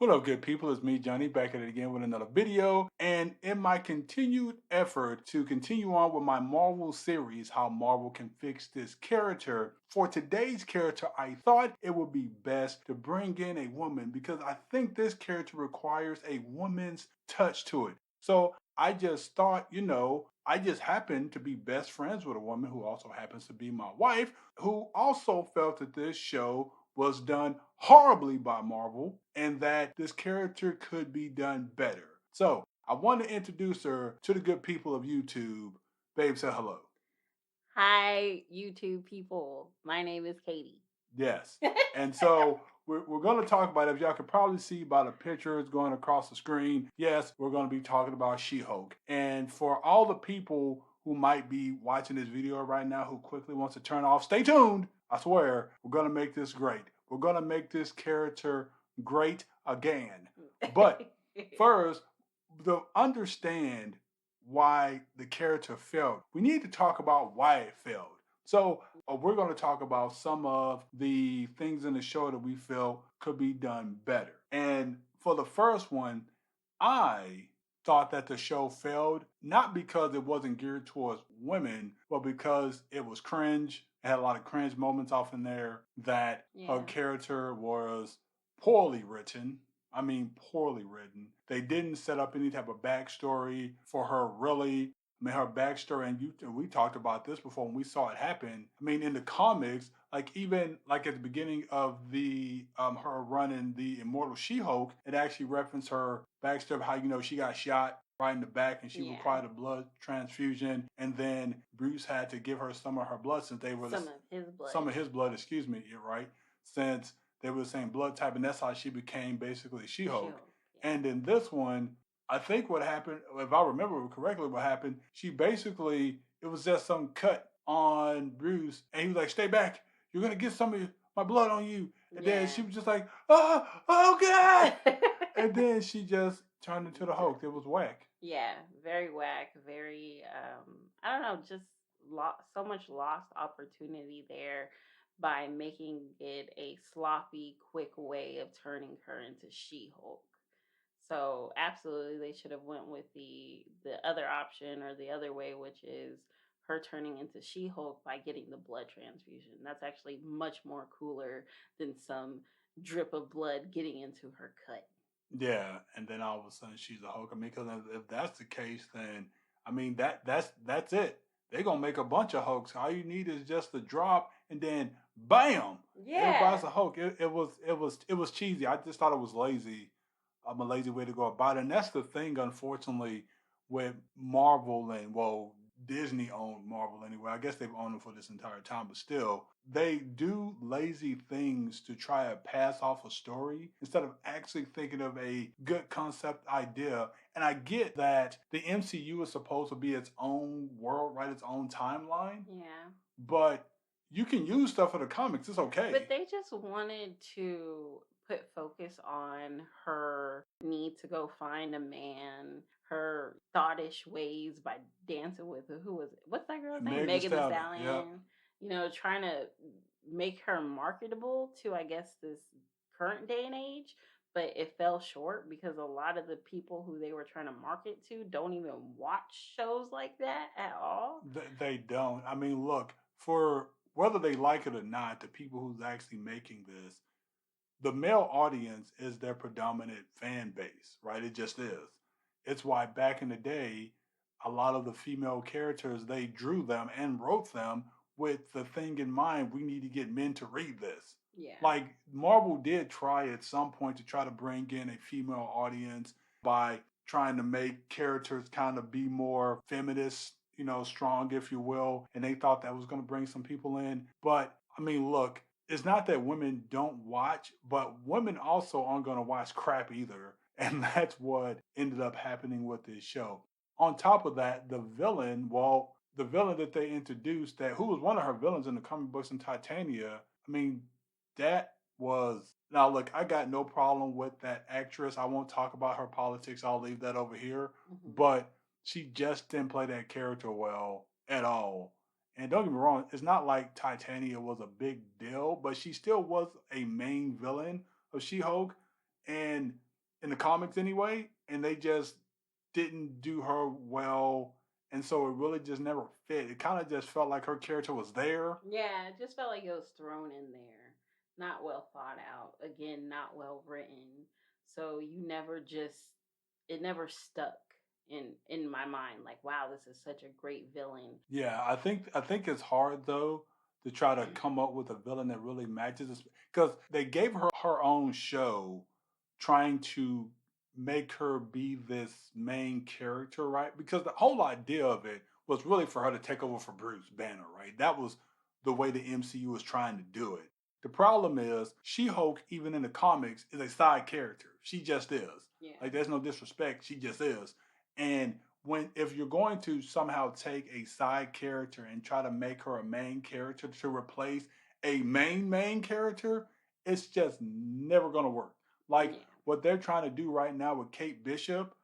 What up, good people? It's me, Johnny, back at it again with another video. And in my continued effort to continue on with my Marvel series, how Marvel can fix this character, for today's character, I thought it would be best to bring in a woman because I think this character requires a woman's touch to it. So I just thought, I just happen to be best friends with a woman who also happens to be my wife, who also felt that this show was done horribly by Marvel and that this character could be done better. So I want to introduce her to the good people of YouTube. Babe, say hello. Hi, YouTube people. My name is Katie. Yes. And so we're going to talk about it. If y'all can probably see by the pictures going across the screen, yes, we're going to be talking about She-Hulk. And for all the people who might be watching this video right now who quickly wants to turn off, stay tuned. I swear, we're going to make this great. We're going to make this character great again. But first, to understand why the character failed, we need to talk about why it failed. So we're going to talk about some of the things in the show that we feel could be done better. And for the first one, I thought that the show failed not because it wasn't geared towards women, but because it was cringe. It had a lot of cringe moments off in there that her character was poorly written. I mean, poorly written. They didn't set up any type of backstory for her really. I mean, her backstory, and we talked about this before when we saw it happen. I mean, in the comics, like even like at the beginning of the her run in the Immortal She-Hulk, it actually referenced her backstory of how she got shot right in the back and she required a blood transfusion, and then Bruce had to give her some of her blood since they were some of his blood, excuse me, you're right, since they were the same blood type, and that's how she became basically She-Hulk. And in this one, I think what happened, if I remember correctly, what happened, she basically, it was just some cut on Bruce, and he was like, "Stay back, you're gonna get some of my blood on you." And then she was just like, "Oh God!" And then she just turned into the Hulk. It was whack. Yeah, very whack, very I don't know, just so much lost opportunity there by making it a sloppy, quick way of turning her into She-Hulk. So absolutely they should have went with the other option or the other way, which is her turning into She-Hulk by getting the blood transfusion. That's actually much more cooler than some drip of blood getting into her cut. Yeah, and then all of a sudden she's a Hulk. I mean, because if that's the case, then I mean that's it. They're gonna make a bunch of Hulks. All you need is just the drop, and then bam, everybody's a Hulk. It was cheesy. I just thought it was lazy. A lazy way to go about it, and that's the thing. Unfortunately, with Marvel and well, Disney owned Marvel anyway. I guess they've owned them for this entire time, but still, they do lazy things to try to pass off a story instead of actually thinking of a good concept idea. And I get that the MCU is supposed to be its own world, right? Its own timeline. Yeah. But you can use stuff for the comics. It's okay. But they just wanted to put focus on her need to go find a man, her thoughtish ways by dancing with who was it? What's that girl's name? Megan Thee Stallion. Yep. You know, trying to make her marketable to I guess this current day and age. But it fell short because a lot of the people who they were trying to market to don't even watch shows like that at all. They don't. I mean, look, for whether they like it or not, the people who's actually making this, the male audience is their predominant fan base, right? It just is. It's why back in the day, a lot of the female characters, they drew them and wrote them with the thing in mind, we need to get men to read this. Yeah. Like Marvel did try at some point to try to bring in a female audience by trying to make characters kind of be more feminist, strong, if you will. And they thought that was going to bring some people in. But I mean, look, it's not that women don't watch, but women also aren't going to watch crap either. And that's what ended up happening with this show. On top of that, the villain that they introduced, that who was one of her villains in the comic books in Titania, I mean, that was now look, I got no problem with that actress. I won't talk about her politics. I'll leave that over here. Mm-hmm. But she just didn't play that character well at all. And don't get me wrong, it's not like Titania was a big deal, but she still was a main villain of She-Hulk. And in the comics anyway, and they just didn't do her well, and so it really just never fit. It kind of just felt like her character was there. Yeah, it just felt like it was thrown in there. Not well thought out. Again, not well written. So you never just it never stuck in my mind like, wow, this is such a great villain. Yeah, I think it's hard though to try to come up with a villain that really matches this because they gave her her own show trying to make her be this main character, right? Because the whole idea of it was really for her to take over for Bruce Banner, right? That was the way the MCU was trying to do it. The problem is She-Hulk, even in the comics, is a side character. She just is. Yeah. Like there's no disrespect, she just is. And when if you're going to somehow take a side character and try to make her a main character to replace a main character, it's just never gonna work. Like Yeah. what they're trying to do right now with Kate Bishop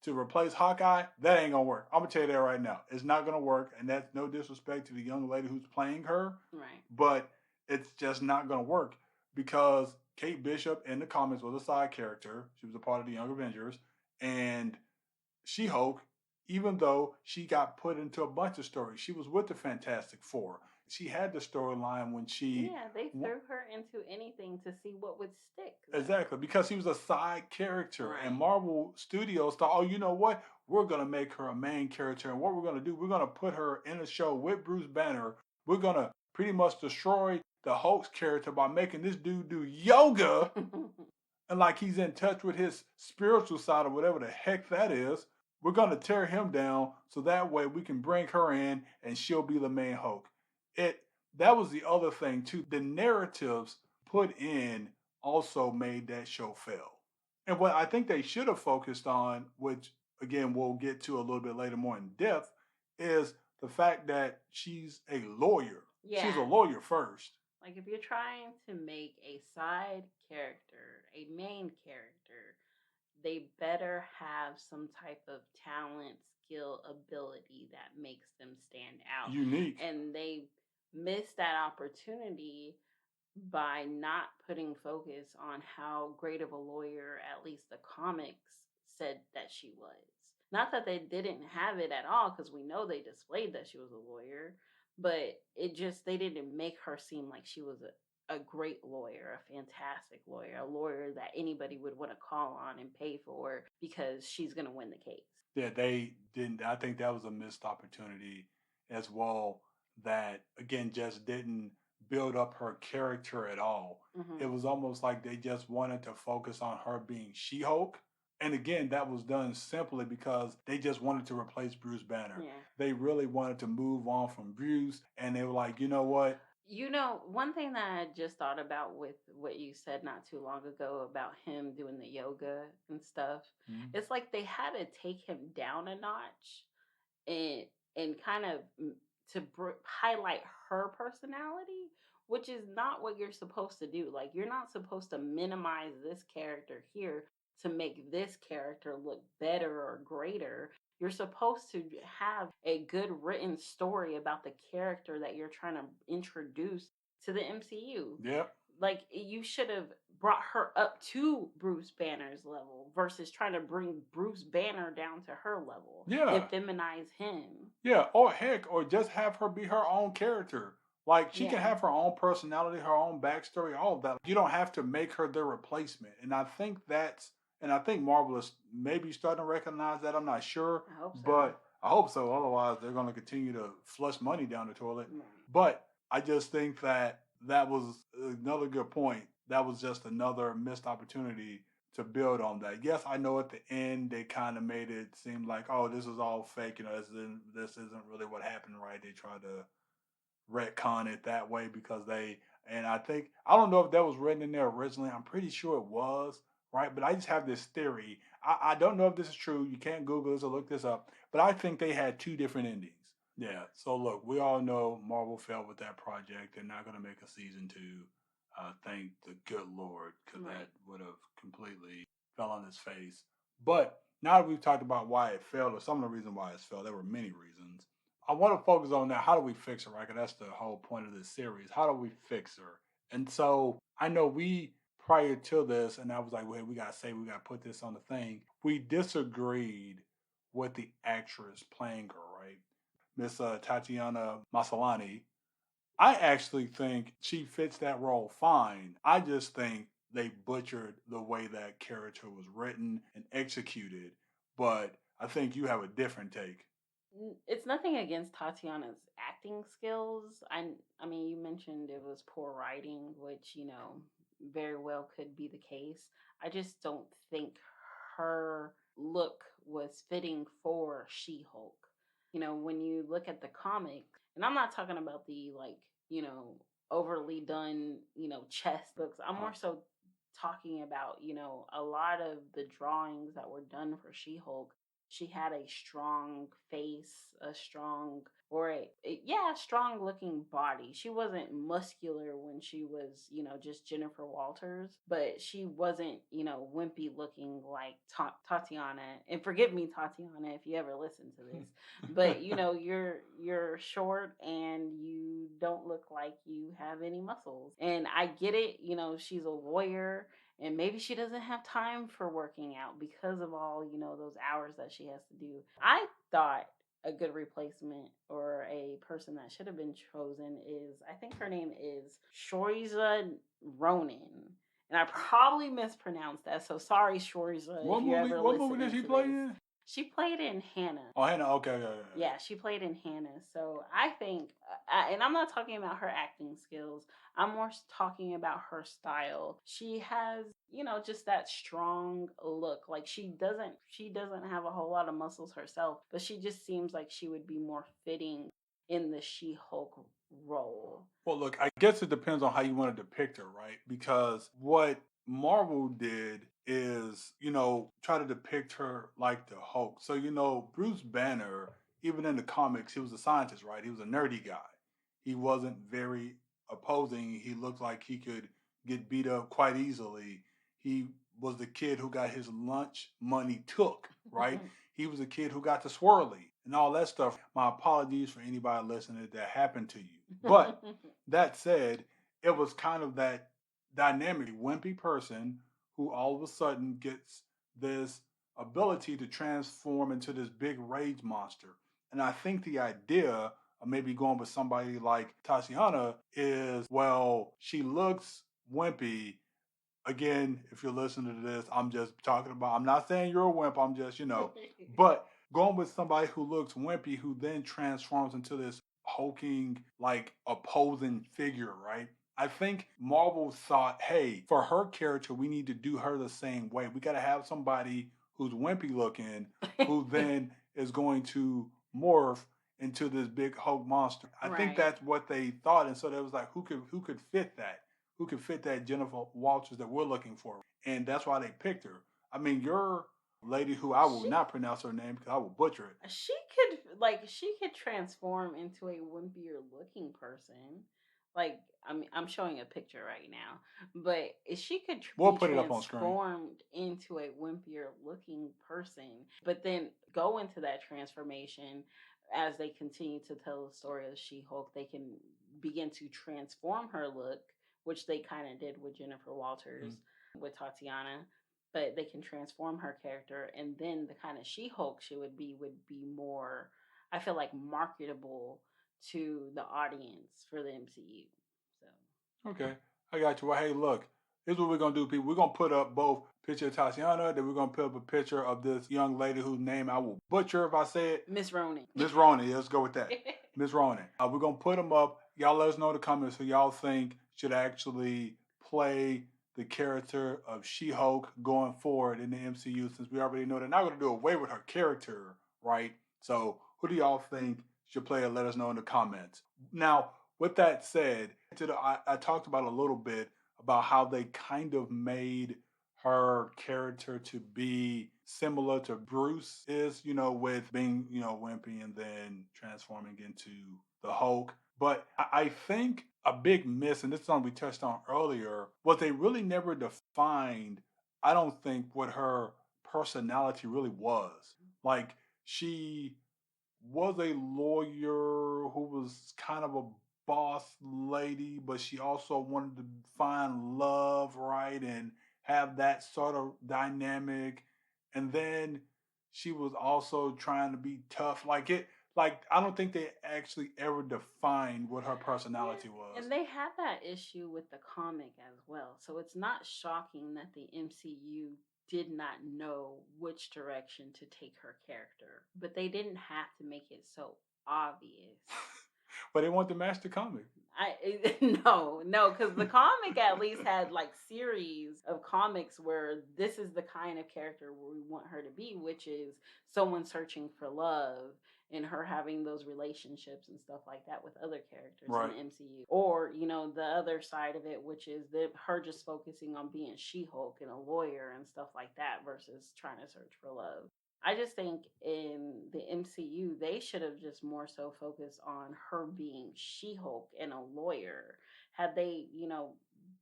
to replace Hawkeye, that ain't gonna work. I'm gonna tell you that right now. It's not gonna work, and that's no disrespect to the young lady who's playing her. Right. But it's just not gonna work because Kate Bishop in the comics was a side character. She was a part of the Young Avengers, and She-Hulk, even though she got put into a bunch of stories, she was with the Fantastic Four. She had the storyline when she Yeah, they threw her into anything to see what would stick. exactly because she was a side character, Right. and Marvel Studios thought, oh, you know what? We're gonna make her a main character, and what we're gonna do, we're gonna put her in a show with Bruce Banner. We're gonna pretty much destroy the Hulk's character by making this dude do yoga. And like he's in touch with his spiritual side or whatever the heck that is. We're gonna tear him down so that way we can bring her in and she'll be the main Hulk. It that was the other thing too. The narratives put in also made that show fail. And what I think they should have focused on, which again we'll get to a little bit later more in depth, is the fact that she's a lawyer. Yeah. She's a lawyer first. Like if you're trying to make a side character a main character, they better have some type of talent, skill, ability that makes them stand out. Unique. And they missed that opportunity by not putting focus on how great of a lawyer, at least the comics said that she was. Not that they didn't have it at all, because we know they displayed that she was a lawyer, but it just, they didn't make her seem like she was a great lawyer, a fantastic lawyer, a lawyer that anybody would want to call on and pay for because she's going to win the case. Yeah, they didn't. I think that was a missed opportunity as well. That again just didn't build up her character at all. Mm-hmm. It was almost like they just wanted to focus on her being She-Hulk. And again, that was done simply because they just wanted to replace Bruce Banner. Yeah. They really wanted to move on from Bruce, and they were like, you know what? You know, one thing that I just thought about with what you said not too long ago about him doing the yoga and stuff, it's like they had to take him down a notch and kind of to highlight her personality, which is not what you're supposed to do. Like you're not supposed to minimize this character here to make this character look better or greater. You're supposed to have a good written story about the character that you're trying to introduce to the MCU. Yep. Like you should have brought her up to Bruce Banner's level versus trying to bring Bruce Banner down to her level. Yeah. And feminize him. Yeah, or heck, or just have her be her own character. Like she can have her own personality, her own backstory, all of that. You don't have to make her the replacement. And I think Marvel is maybe starting to recognize that. I'm not sure. I hope so. But I hope so. Otherwise, they're going to continue to flush money down the toilet. But I just think that was another good point. That was just another missed opportunity to build on that. Yes, I know at the end they kind of made it seem like, oh, this is all fake. You know, this isn't really what happened, right? They tried to retcon it that way because and I don't know if that was written in there originally. I'm pretty sure it was, right? But I just have this theory. I don't know if this is true. You can't Google this or look this up. But I think they had two different endings. Yeah. So look, we all know Marvel failed with that project. They're not going to make a season 2. Thank the good Lord, because that would have completely fell on his face. But now that we've talked about why it failed, or some of the reasons why it failed, there were many reasons. I want to focus on now, how do we fix her, right? Because that's the whole point of this series. How do we fix her? And so I know we prior to this, and I was like, well, we gotta put this on the thing. We disagreed with the actress playing her, right? Miss Tatiana Maslany. I actually think she fits that role fine. I just think they butchered the way that character was written and executed. But I think you have a different take. It's nothing against Tatiana's acting skills. I mean, you mentioned it was poor writing, which, very well could be the case. I just don't think her look was fitting for She-Hulk. When you look at the comic, and I'm not talking about the like, overly done, chest looks. I'm more so talking about, a lot of the drawings that were done for She-Hulk. She had a strong face, a strong or a strong looking body. She wasn't muscular when she was, just Jennifer Walters, but she wasn't, wimpy looking like Tatiana. And forgive me, Tatiana, if you ever listen to this, but you're short and you don't look like you have any muscles. And I get it, she's a lawyer and maybe she doesn't have time for working out because of all those hours that she has to do. I thought a good replacement or a person that should have been chosen is, I think her name is Shoiza Ronan. And I probably mispronounced that, so sorry, Shoiza, if you're ever What movie did listening she to play this. in? She played in Hannah. Oh, Hannah. Okay, Yeah, she played in Hannah. So I think, and I'm not talking about her acting skills. I'm more talking about her style. She has, just that strong look. Like she doesn't have a whole lot of muscles herself, but she just seems like she would be more fitting in the She-Hulk role. Well, look, I guess it depends on how you want to depict her, right? Because what Marvel did is, try to depict her like the Hulk. So, Bruce Banner, even in the comics, he was a scientist, right? He was a nerdy guy. He wasn't very opposing. He looked like he could get beat up quite easily. He was the kid who got his lunch money took, right? He was a kid who got the swirly and all that stuff. My apologies for anybody listening that happened to you. But that said, it was kind of that dynamic, wimpy person who all of a sudden gets this ability to transform into this big rage monster. And I think the idea of maybe going with somebody like Tatiana is, well, she looks wimpy. Again, if you're listening to this, I'm just talking about, I'm not saying you're a wimp, I'm just, but going with somebody who looks wimpy, who then transforms into this hulking, like opposing figure, right? I think Marvel thought, hey, for her character, we need to do her the same way. We got to have somebody who's wimpy looking, who then is going to morph into this big Hulk monster. I think that's what they thought, and so there was like, who could fit that? Who can fit that Jennifer Walters that we're looking for? And that's why they picked her. I mean, your lady, who I will not pronounce her name because I will butcher it. She could transform into a wimpier looking person. Like I'm showing a picture right now, but she could We'll be put it up on screen. transformed into a wimpier looking person, but then go into that transformation as they continue to tell the story of She-Hulk. They can begin to transform her look, which they kind of did with Jennifer Walters, with Tatiana, but they can transform her character, and then the kind of She-Hulk she would be more, I feel like, marketable to the audience for the MCU. So Okay, I got you. Well, hey, look, here's what we're gonna do, people. We're gonna put up both picture of Tatiana, then we're gonna put up a picture of this young lady whose name I will butcher if I say it. Miss Ronan. Miss Ronan. Yeah, let's go with that. Miss Ronan. We're gonna put them up. Y'all let us know in the comments who y'all think should actually play the character of She-Hulk going forward in the MCU, since we already know they're not going to do away with her character, right? So who do y'all think should play it? Let us know in the comments. Now, with that said, I talked about a little bit about how they kind of made her character to be similar to Bruce is, with being, wimpy and then transforming into the Hulk. But I think a big miss, and this is something we touched on earlier, was they really never defined, I don't think, what her personality really was. Like, she was a lawyer who was kind of a boss lady, but she also wanted to find love, right? And have that sort of dynamic. And then she was also trying to be tough. Like I don't think they actually ever defined what her personality Yeah, was. and they had that issue with the comic as well. So it's not shocking that the MCU did not know which direction to take her character, but they didn't have to make it so obvious. But they want to match the comic. No, because the comic at least had like series of comics where this is the kind of character where we want her to be, which is someone searching for love and her having those relationships and stuff like that with other characters in Right. the MCU. Or, the other side of it, which is her just focusing on being She-Hulk and a lawyer and stuff like that versus trying to search for love. I just think in the MCU, they should have just more so focused on her being She Hulk and a lawyer. Had they,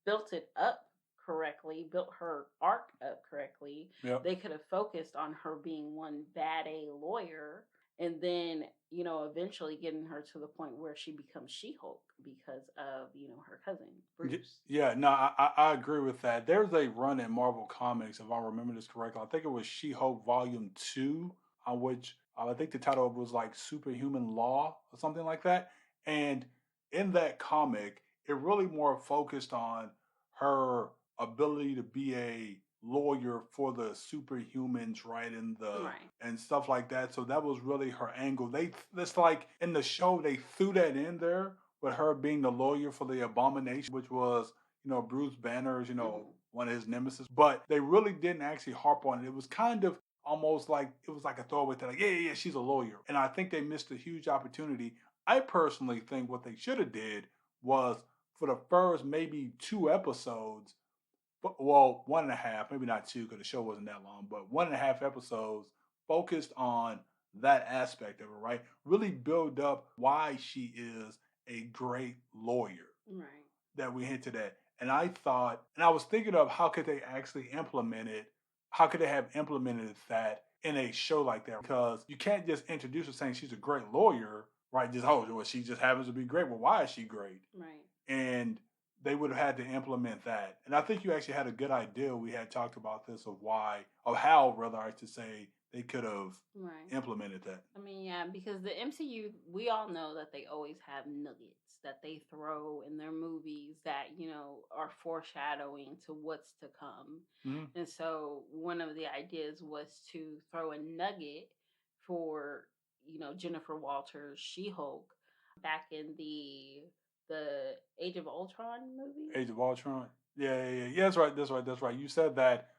built it up correctly, built her arc up correctly, Yep. they could have focused on her being one bad A lawyer and then, eventually getting her to the point where she becomes She Hulk because of, her cousin, Bruce. Yeah, no, I agree with that. There's a run in Marvel Comics, if I remember this correctly. I think it was She-Hulk Volume 2, on which I think the title was like Superhuman Law or something like that. And in that comic, it really more focused on her ability to be a lawyer for the superhumans, right? And stuff like that. So that was really her angle. It's like in the show they threw that in there with her being the lawyer for the Abomination, which was, Bruce Banner's, one of his nemesis. But they really didn't actually harp on it. It was kind of almost like it was like a throwaway thing, like, yeah, she's a lawyer. And I think they missed a huge opportunity. I personally think what they should have did was for the first maybe 2 episodes, well, 1.5, maybe not 2 because the show wasn't that long, but 1.5 episodes focused on that aspect of it, right? Really build up why she is a great lawyer. Right. That we hinted at. And I thought, and I was thinking of how could they actually implement it? How could they have implemented that in a show like that? Because you can't just introduce her saying she's a great lawyer, right? Just, oh, well, she just happens to be great. Well, why is she great? Right. And they would have had to implement that. And I think you actually had a good idea. We had talked about this of how, rather, I should say, they could have implemented that. I mean, yeah, because the MCU, we all know that they always have nuggets that they throw in their movies that, are foreshadowing to what's to come. Mm-hmm. And so one of the ideas was to throw a nugget for, Jennifer Walters' She-Hulk back in the Age of Ultron movie. Age of Ultron. Yeah. That's right. You said that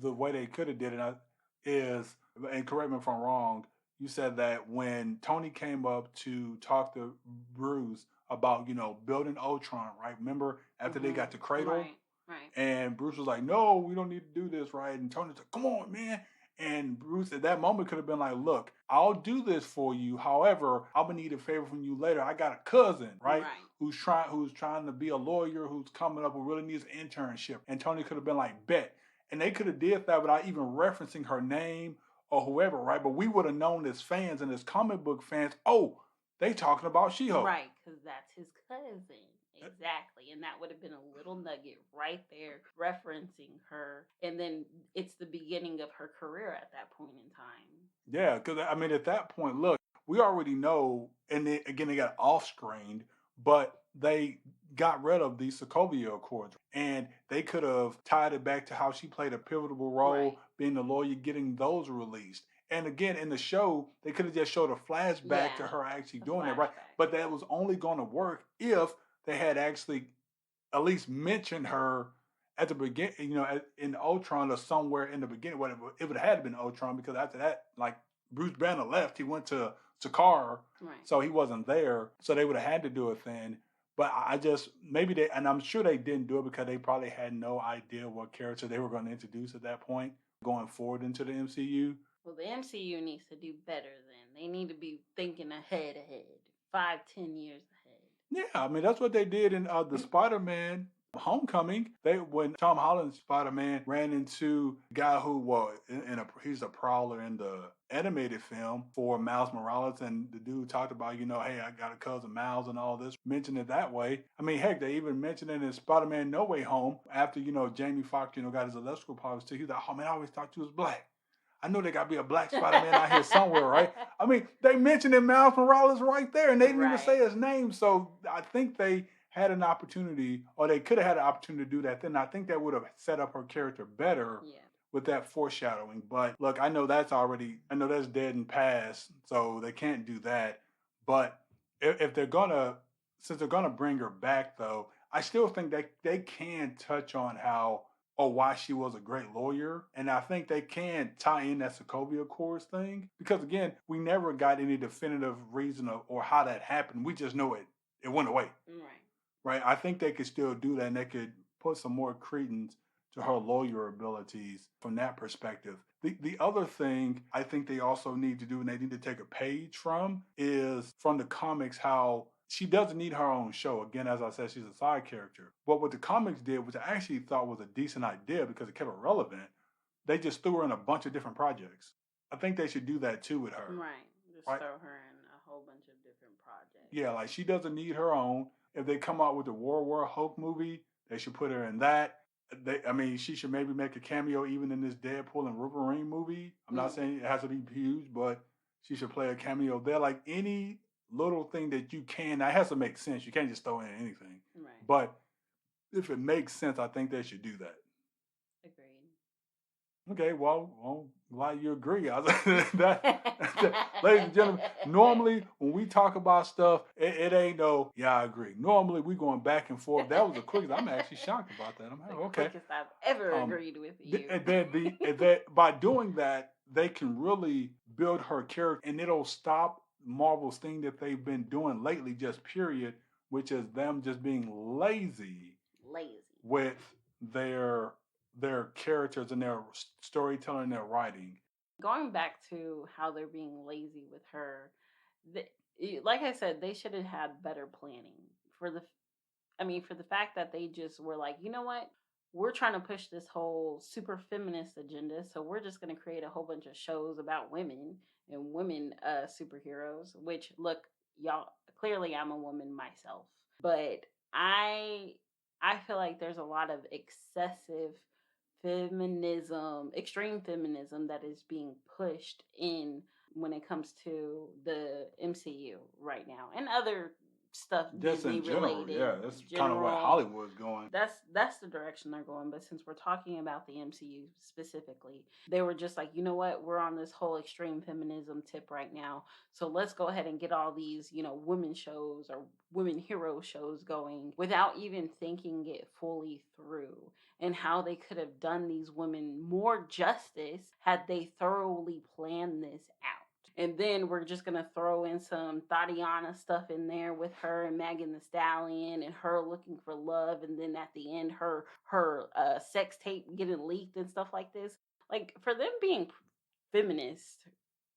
the way they could have did it is, and correct me if I'm wrong, you said that when Tony came up to talk to Bruce about, building Ultron, right? Remember after they got the cradle? Right. And Bruce was like, no, we don't need to do this, right? And Tony's like, come on, man. And Bruce at that moment could have been like, look, I'll do this for you. However, I'm gonna need a favor from you later. I got a cousin, right? Who's trying to be a lawyer, who's coming up, who really needs an internship. And Tony could have been like, bet. And they could have did that without even referencing her name or whoever, right? But we would have known as fans and as comic book fans, oh, they talking about She-Hulk. Right, because that's his cousin. Exactly. And that would have been a little nugget right there referencing her. And then it's the beginning of her career at that point in time. Yeah, because I mean, at that point, look, we already know, and then, again, they got off-screened, but they got rid of the Sokovia Accords. And they could have tied it back to how she played a pivotal role, being the lawyer, getting those released. And again, in the show, they could have just showed a flashback to her actually doing it, right? But that was only going to work if they had actually at least mentioned her at the beginning, in Ultron or somewhere in the beginning. Whatever, it would have had to been Ultron because after that, like Bruce Banner left, he went to Sakaar, so he wasn't there. So they would have had to do it then. But I just maybe they, and I'm sure they didn't do it because they probably had no idea what character they were going to introduce at that point going forward into the MCU. Well, the MCU needs to do better then. They need to be thinking ahead, 5, 10 years ahead. Yeah, I mean, that's what they did in the Spider-Man Homecoming, when Tom Holland's Spider-Man ran into a guy who he's a prowler in the animated film for Miles Morales, and the dude talked about, hey, I got a cousin Miles and all this, mentioned it that way. I mean, heck, they even mentioned it in Spider-Man No Way Home after, Jamie Foxx, got his electrical powers too. He's like, oh man, I always thought you was black. I know there got to be a black Spider-Man out here somewhere, right? I mean, they mentioned in Miles Morales right there, and they didn't even say his name. So I think they had an opportunity, or they could have had an opportunity to do that then. I think that would have set up her character better with that foreshadowing. But look, I know that's dead and past, so they can't do that. But if since they're gonna bring her back, though, I still think that they can touch on why she was a great lawyer. And I think they can tie in that Sokovia Accords thing. Because again, we never got any definitive reason or how that happened. We just know it went away. Right? I think they could still do that, and they could put some more credence to her lawyer abilities from that perspective. The other thing I think they also need to do, and they need to take a page from, is from the comics how she doesn't need her own show. Again, as I said, she's a side character. But what the comics did, which I actually thought was a decent idea because it kept her relevant, they just threw her in a bunch of different projects. I think they should do that too with her. Right. Just throw her in a whole bunch of different projects. Yeah, like she doesn't need her own. If they come out with the World War Hulk movie, they should put her in that. She should maybe make a cameo even in this Deadpool and Wolverine movie. I'm not saying it has to be huge, but she should play a cameo there. Like any little thing that you can, that has to make sense. You can't just throw in anything. Right. But if it makes sense, I think they should do that. Agreed. Okay, well, glad you agree. Ladies and gentlemen, normally when we talk about stuff, it ain't no, yeah, I agree. Normally we going back and forth. That was the quickest. I'm actually shocked about that. I'm like, okay. Quickest I've ever agreed with you. And then by doing that, they can really build her character, and it'll stop Marvel's thing that they've been doing lately, just period, which is them just being lazy with their characters and their storytelling and their writing. Going back to how they're being lazy with her, like I said, they should have had better planning for the fact that they just were like, you know what? We're trying to push this whole super feminist agenda, so we're just going to create a whole bunch of shows about women and women superheroes, which, look, y'all, clearly I'm a woman myself, but I feel like there's a lot of excessive extreme feminism that is being pushed in when it comes to the MCU right now and other stuff Disney related. Yeah, that's kind of what Hollywood's going. That's the direction they're going. But since we're talking about the MCU specifically, they were just like, you know what, we're on this whole extreme feminism tip right now, so let's go ahead and get all these, women shows or women hero shows going without even thinking it fully through, and how they could have done these women more justice had they thoroughly planned this out. And then we're just going to throw in some Tatiana stuff in there with her and Megan Thee Stallion and her looking for love. And then at the end, her sex tape getting leaked and stuff like this. Like, for them being feminist,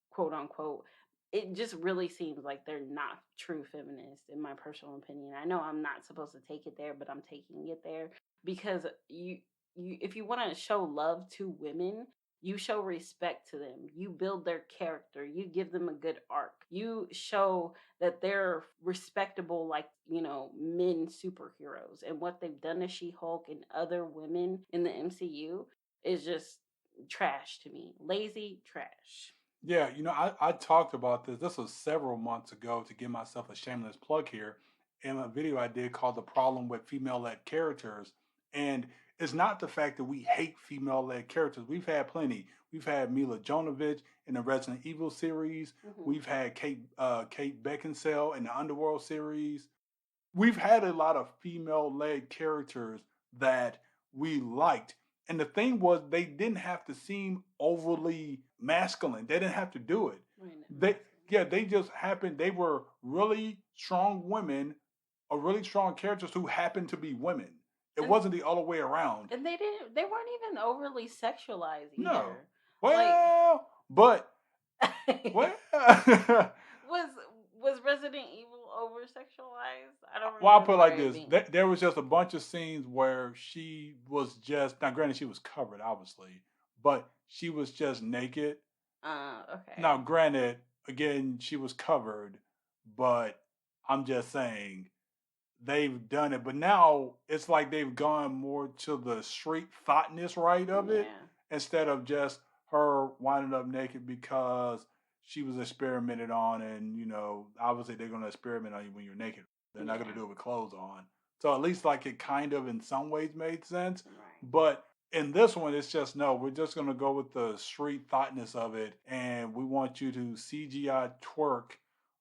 quote unquote, it just really seems like they're not true feminists, in my personal opinion. I know I'm not supposed to take it there, but I'm taking it there because you if you want to show love to women, you show respect to them. You build their character. You give them a good arc. You show that they're respectable, like, men superheroes. And what they've done to She-Hulk and other women in the MCU is just trash to me. Lazy trash. Yeah, I talked about this. This was several months ago, to give myself a shameless plug here, in a video I did called The Problem with Female-Led Characters. And it's not the fact that we hate female-led characters. We've had plenty. We've had Mila Jovovich in the Resident Evil series. Mm-hmm. We've had Kate Beckinsale in the Underworld series. We've had a lot of female-led characters that we liked. And the thing was, they didn't have to seem overly masculine. They didn't have to do it. They just happened. They were really strong women, or really strong characters who happened to be women. It wasn't the other way around. And they weren't even overly sexualized either. No. Well, but was Resident Evil over sexualized. I don't Well, I'll put it remember like it this: being. there was just a bunch of scenes where she was just, now, granted, she was covered, obviously, but she was just naked. Okay. Now, granted, again, she was covered, but I'm just saying they've done it. But now it's like they've gone more to the street thoughtness right of it Yeah. instead of just her winding up naked because she was experimented on. And, obviously they're going to experiment on you when you're naked. They're not going to Yeah. do it with clothes on. So at least like it kind of in some ways made sense. Right. But in this one, it's just no, we're just going to go with the street thoughtness of it. And we want you to CGI twerk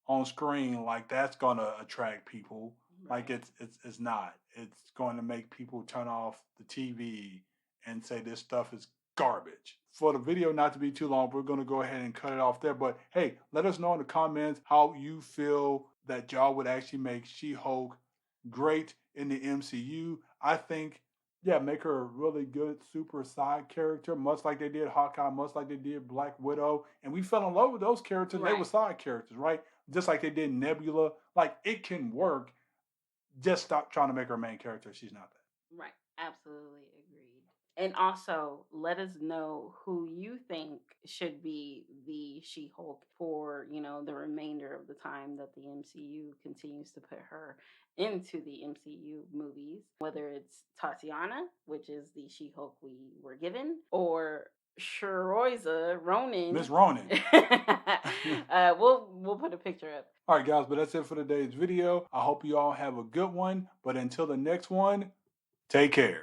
on screen like that's going to attract people. Like Right. it's not. It's going to make people turn off the TV and say this stuff is garbage. For the video not to be too long, we're going to go ahead and cut it off there. But hey, let us know in the comments how you feel that y'all would actually make She-Hulk great in the MCU. I think, yeah, make her a really good super side character, much like they did Hawkeye, much like they did Black Widow. And we fell in love with those characters. They were Right. side characters, right? Just like they did Nebula. Like, it can work. Just stop trying to make her a main character. She's not that. Right. Absolutely agreed. And also, let us know who you think should be the She-Hulk for, the remainder of the time that the MCU continues to put her into the MCU movies. Whether it's Tatiana, which is the She-Hulk we were given, or Shiroiza Ronan. Miss Ronan. We'll put a picture up. All right, guys, but that's it for today's video. I hope you all have a good one. But until the next one, take care.